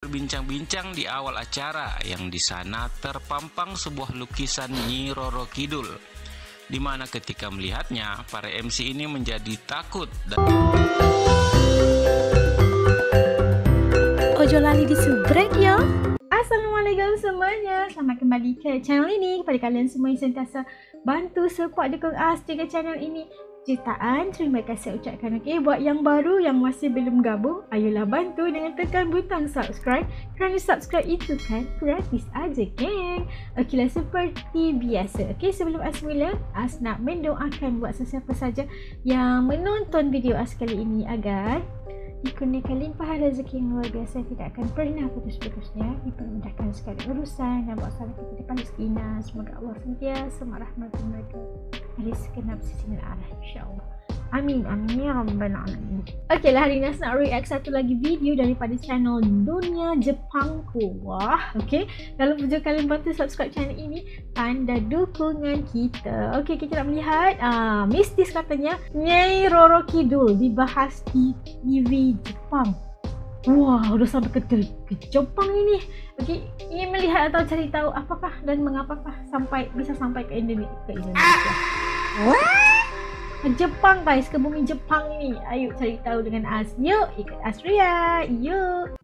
berbincang-bincang di awal acara yang di sana terpampang sebuah lukisan Nyi Roro Kidul, di mana ketika melihatnya para MC ini menjadi takut dan ojo lali disubrek ya. Assalamualaikum semuanya, selamat kembali ke channel ini. Kepada kalian semua yang sentiasa bantu support dukung Asti ke channel ini, jutaan terima kasih ucapkan. Okey, buat yang baru yang masih belum gabung, ayolah bantu dengan tekan butang subscribe, kerana subscribe itu kan gratis aja geng. Okeylah, seperti biasa. Okey, sebelum As mula, As nak mendoakan buat sesiapa saja yang menonton video As kali ini agar dikurniakan limpahan rezeki yang luar biasa, tidak akan pernah putus-putusnya, dipermudahkan segala urusan dan bawa salam kepada Palestina. Semoga Allah sentiasa merahmati mereka dari segenap sisi arah, insya-Allah. Amin amin ya rabbal alamin. Okeylah, hari ini nak react satu lagi video daripada channel Dunia Jepangku. Wah, okey. Kalau pujuk kalian bantu subscribe channel ini, tanda dukungan kita. Okey, kita nak melihat mistis katanya Nyi Roro Kidul dibahas di TV Jepang. Wah, udah sampai ke Jepang ini. Okey, ingin melihat atau cari tahu apakah dan mengapakah bisa sampai ke Indonesia. Jepang guys, ke bumi Jepang ini. Ayo cari tahu dengan As. Yuk, ikut As Ria. Yuk.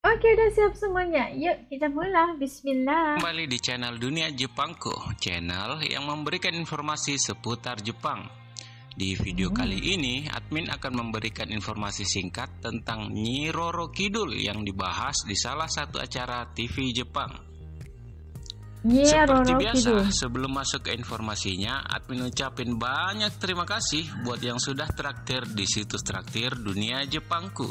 Oke, udah siap semuanya. Yuk, kita mula. Bismillah. Kembali di channel Dunia Jepangku, channel yang memberikan informasi seputar Jepang. Di video kali ini, admin akan memberikan informasi singkat tentang Nyi Roro Kidul yang dibahas di salah satu acara TV Jepang. Seperti biasa, sebelum masuk ke informasinya, admin ucapin banyak terima kasih buat yang sudah traktir di situs traktir Dunia Jepangku.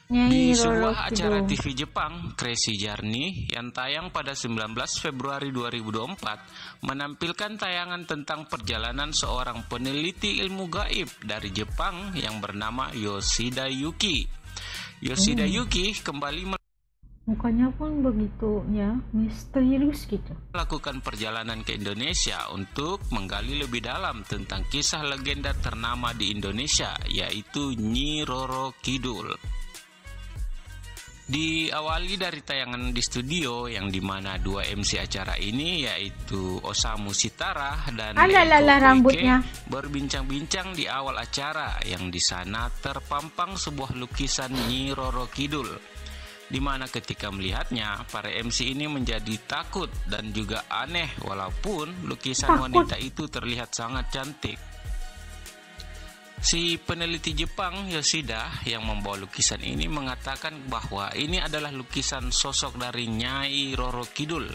Di sebuah acara TV Jepang, Crazy Journey, yang tayang pada 19 Februari 2024, menampilkan tayangan tentang perjalanan seorang peneliti ilmu gaib dari Jepang yang bernama Yoshida Yuki. Yoshida Yuki kembali mukanya pun begitu ya, misterius gitu. Melakukan perjalanan ke Indonesia untuk menggali lebih dalam tentang kisah legenda ternama di Indonesia, yaitu Nyi Roro Kidul. Diawali dari tayangan di studio yang dimana dua MC acara ini yaitu Osamu Sitara dan rambutnya berbincang-bincang di awal acara yang di sana terpampang sebuah lukisan Nyi Roro Kidul, di mana ketika melihatnya para MC ini menjadi takut dan juga aneh walaupun lukisan wanita itu terlihat sangat cantik. Si peneliti Jepang Yoshida yang membawa lukisan ini mengatakan bahwa ini adalah lukisan sosok dari Nyai Roro Kidul,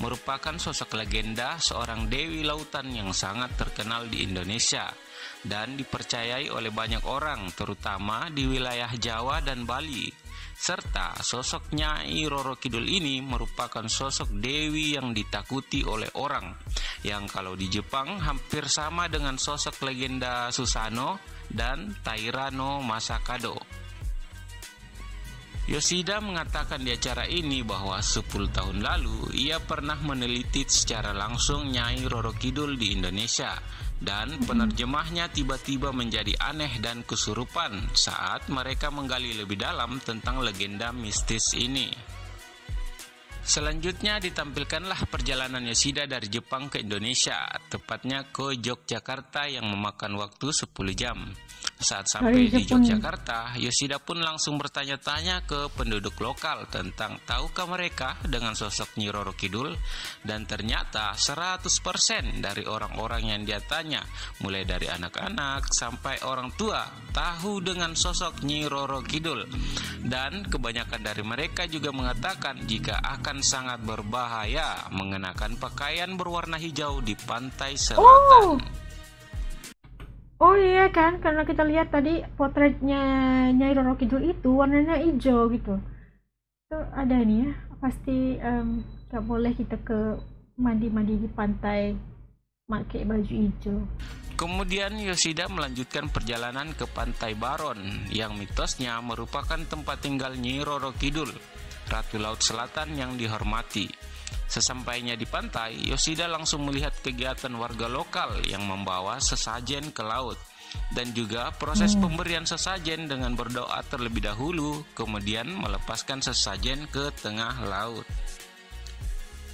merupakan sosok legenda seorang dewi lautan yang sangat terkenal di Indonesia dan dipercayai oleh banyak orang, terutama di wilayah Jawa dan Bali. Serta sosok Nyai Roro Kidul ini merupakan sosok dewi yang ditakuti oleh orang, yang kalau di Jepang hampir sama dengan sosok legenda Susanoo dan Taira no Masakado. Yoshida mengatakan di acara ini bahwa 10 tahun lalu ia pernah meneliti secara langsung Nyai Roro Kidul di Indonesia, dan penerjemahnya tiba-tiba menjadi aneh dan kesurupan saat mereka menggali lebih dalam tentang legenda mistis ini. Selanjutnya ditampilkanlah perjalanan Yoshida dari Jepang ke Indonesia, tepatnya ke Yogyakarta yang memakan waktu 10 jam. Saat sampai di Yogyakarta, Yoshida pun langsung bertanya-tanya ke penduduk lokal tentang tahukah mereka dengan sosok Nyi Roro Kidul, dan ternyata 100% dari orang-orang yang dia tanya, mulai dari anak-anak sampai orang tua, tahu dengan sosok Nyi Roro Kidul. Dan kebanyakan dari mereka juga mengatakan jika akan sangat berbahaya mengenakan pakaian berwarna hijau di pantai selatan. Oh iya kan, karena kita lihat tadi potretnya Nyai Roro Kidul itu warnanya hijau gitu. Itu ada nih ya, pasti gak boleh kita ke mandi-mandi di pantai pakai baju hijau. Kemudian Yoshida melanjutkan perjalanan ke Pantai Baron yang mitosnya merupakan tempat tinggal Nyi Roro Kidul, Ratu Laut Selatan yang dihormati. Sesampainya di pantai, Yoshida langsung melihat kegiatan warga lokal yang membawa sesajen ke laut dan juga proses pemberian sesajen dengan berdoa terlebih dahulu, kemudian melepaskan sesajen ke tengah laut.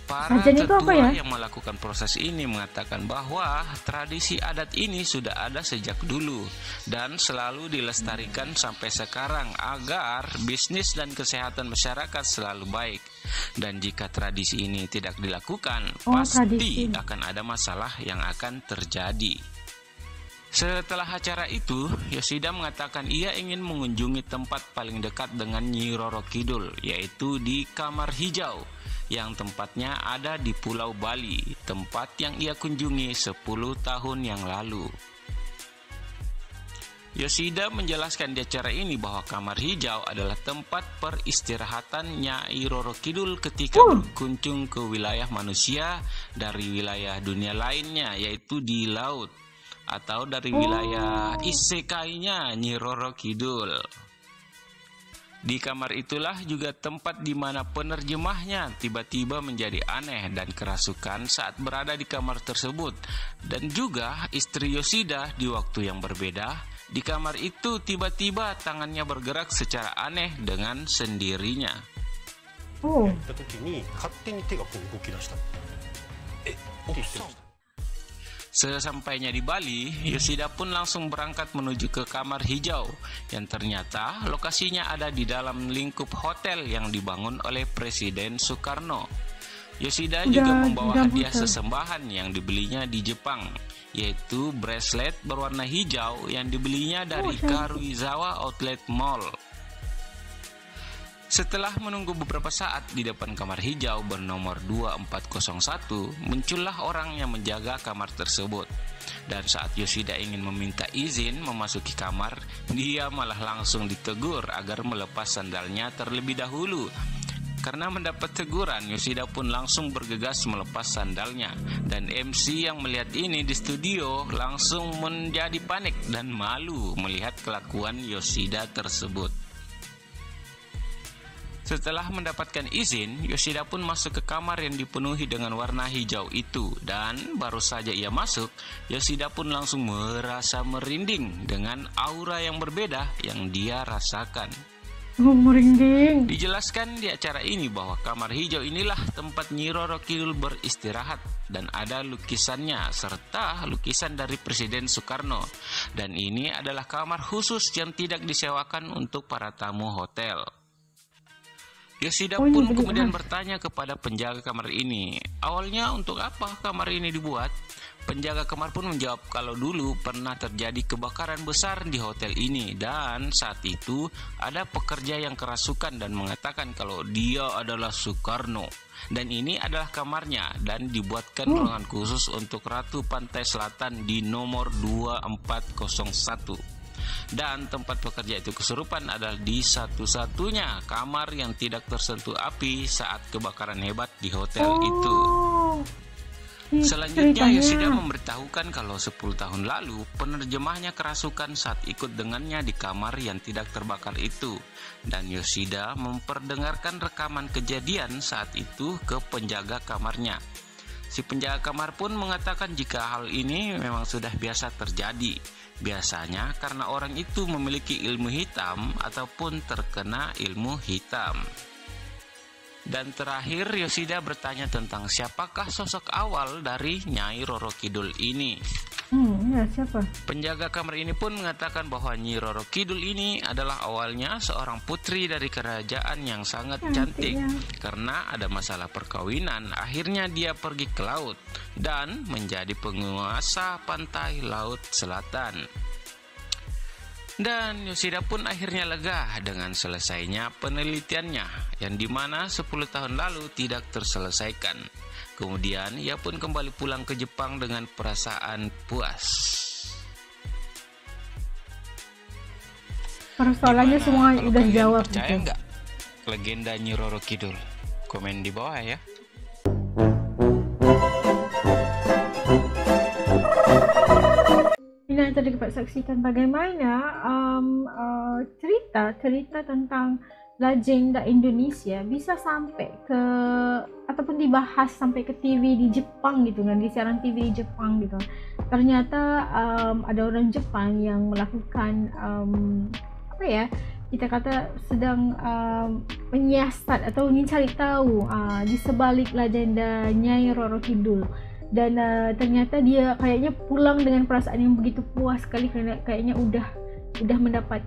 Para tetua yang melakukan proses ini mengatakan bahwa tradisi adat ini sudah ada sejak dulu dan selalu dilestarikan sampai sekarang agar bisnis dan kesehatan masyarakat selalu baik. Dan jika tradisi ini tidak dilakukan, pasti akan ada masalah yang akan terjadi. Setelah acara itu, Yoshida mengatakan ia ingin mengunjungi tempat paling dekat dengan Nyi Roro Kidul, yaitu di Kamar Hijau, yang tempatnya ada di Pulau Bali, tempat yang ia kunjungi 10 tahun yang lalu. Yoshida menjelaskan di acara ini bahwa Kamar Hijau adalah tempat peristirahatan Nyai Roro Kidul ketika berkunjung ke wilayah manusia dari wilayah dunia lainnya, yaitu di laut, atau dari wilayah isekainya Nyi Roro Kidul. Di kamar itulah juga tempat di mana penerjemahnya tiba-tiba menjadi aneh dan kerasukan saat berada di kamar tersebut. Dan juga istri Yoshida di waktu yang berbeda, di kamar itu tiba-tiba tangannya bergerak secara aneh dengan sendirinya. Sesampainya di Bali, Yoshida pun langsung berangkat menuju ke Kamar Hijau yang ternyata lokasinya ada di dalam lingkup hotel yang dibangun oleh Presiden Soekarno. Yoshida juga membawa hadiah sesembahan yang dibelinya di Jepang, yaitu bracelet berwarna hijau yang dibelinya dari Karuizawa Outlet Mall. Setelah menunggu beberapa saat di depan kamar hijau bernomor 2401, muncullah orang yang menjaga kamar tersebut. Dan saat Yoshida ingin meminta izin memasuki kamar, dia malah langsung ditegur agar melepas sandalnya terlebih dahulu. Karena mendapat teguran, Yoshida pun langsung bergegas melepas sandalnya. Dan MC yang melihat ini di studio langsung menjadi panik dan malu melihat kelakuan Yoshida tersebut. Setelah mendapatkan izin, Yoshida pun masuk ke kamar yang dipenuhi dengan warna hijau itu. Dan baru saja ia masuk, Yoshida pun langsung merasa merinding dengan aura yang berbeda yang dia rasakan. Merinding. Dijelaskan di acara ini bahwa kamar hijau inilah tempat Nyi Roro Kidul beristirahat dan ada lukisannya serta lukisan dari Presiden Soekarno. Dan ini adalah kamar khusus yang tidak disewakan untuk para tamu hotel. Yoshida pun kemudian bertanya kepada penjaga kamar ini, awalnya untuk apa kamar ini dibuat? Penjaga kamar pun menjawab kalau dulu pernah terjadi kebakaran besar di hotel ini dan saat itu ada pekerja yang kerasukan dan mengatakan kalau dia adalah Soekarno. Dan ini adalah kamarnya dan dibuatkan ruangan khusus untuk Ratu Pantai Selatan di nomor 2401. Dan tempat pekerja itu kesurupan adalah di satu-satunya kamar yang tidak tersentuh api saat kebakaran hebat di hotel itu. Selanjutnya Yoshida memberitahukan kalau 10 tahun lalu penerjemahnya kerasukan saat ikut dengannya di kamar yang tidak terbakar itu. Dan Yoshida memperdengarkan rekaman kejadian saat itu ke penjaga kamarnya. Si penjaga kamar pun mengatakan jika hal ini memang sudah biasa terjadi. Biasanya karena orang itu memiliki ilmu hitam ataupun terkena ilmu hitam. Dan terakhir Yoshida bertanya tentang siapakah sosok awal dari Nyai Roro Kidul ini. Siapa? Penjaga kamar ini pun mengatakan bahwa Nyi Roro Kidul ini adalah awalnya seorang putri dari kerajaan yang sangat cantik. Karena ada masalah perkawinan, akhirnya dia pergi ke laut dan menjadi penguasa pantai Laut Selatan. Dan Yoshida pun akhirnya lega dengan selesainya penelitiannya yang dimana 10 tahun lalu tidak terselesaikan. Kemudian ia pun kembali pulang ke Jepang dengan perasaan puas. Persoalannya semua udah jawab. Percaya nggak legenda Nyi Roro Kidul? Komen di bawah ya. Ini yang tadi dapat saksikan bagaimana cerita tentang legenda Indonesia bisa sampai ke ataupun dibahas sampai ke TV di Jepang gitu kan, di siaran TV di Jepang gitu. Ternyata ada orang Jepang yang melakukan apa ya, kita kata sedang menyiasat atau ingin cari tahu di sebalik legenda Nyai Roro Kidul. Dan ternyata dia kayaknya pulang dengan perasaan yang begitu puas sekali, karena kayaknya udah mendapat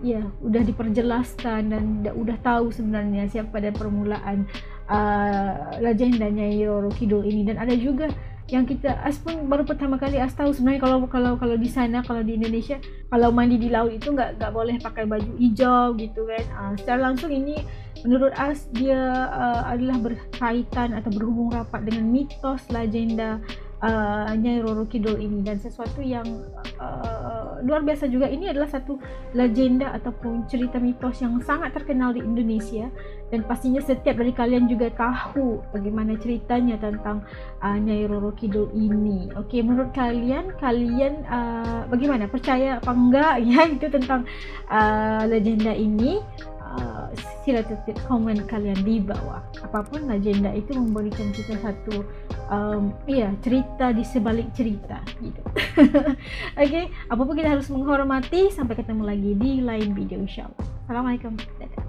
ya udah diperjelaskan dan udah tahu sebenarnya siapa pada permulaan legenda Nyai Roro Kidul ini. Dan ada juga yang kita pun baru pertama kali tahu sebenarnya kalau di sana, kalau di Indonesia, kalau mandi di laut itu nggak boleh pakai baju hijau gitu kan. Secara langsung ini menurut dia adalah berkaitan atau berhubung rapat dengan mitos legenda Nyai Roro Kidul ini, dan sesuatu yang luar biasa juga. Ini adalah satu legenda ataupun cerita mitos yang sangat terkenal di Indonesia, dan pastinya setiap dari kalian juga tahu bagaimana ceritanya tentang Nyai Roro Kidul ini. Oke, menurut kalian bagaimana, percaya apa enggak ya itu tentang legenda ini? Sila tulis komen kalian di bawah. Apapun legenda itu memberikan kita satu cerita di sebalik cerita gitu. Oke, apapun kita harus menghormati. Sampai ketemu lagi di lain video insyaallah. Assalamualaikum. Dadah.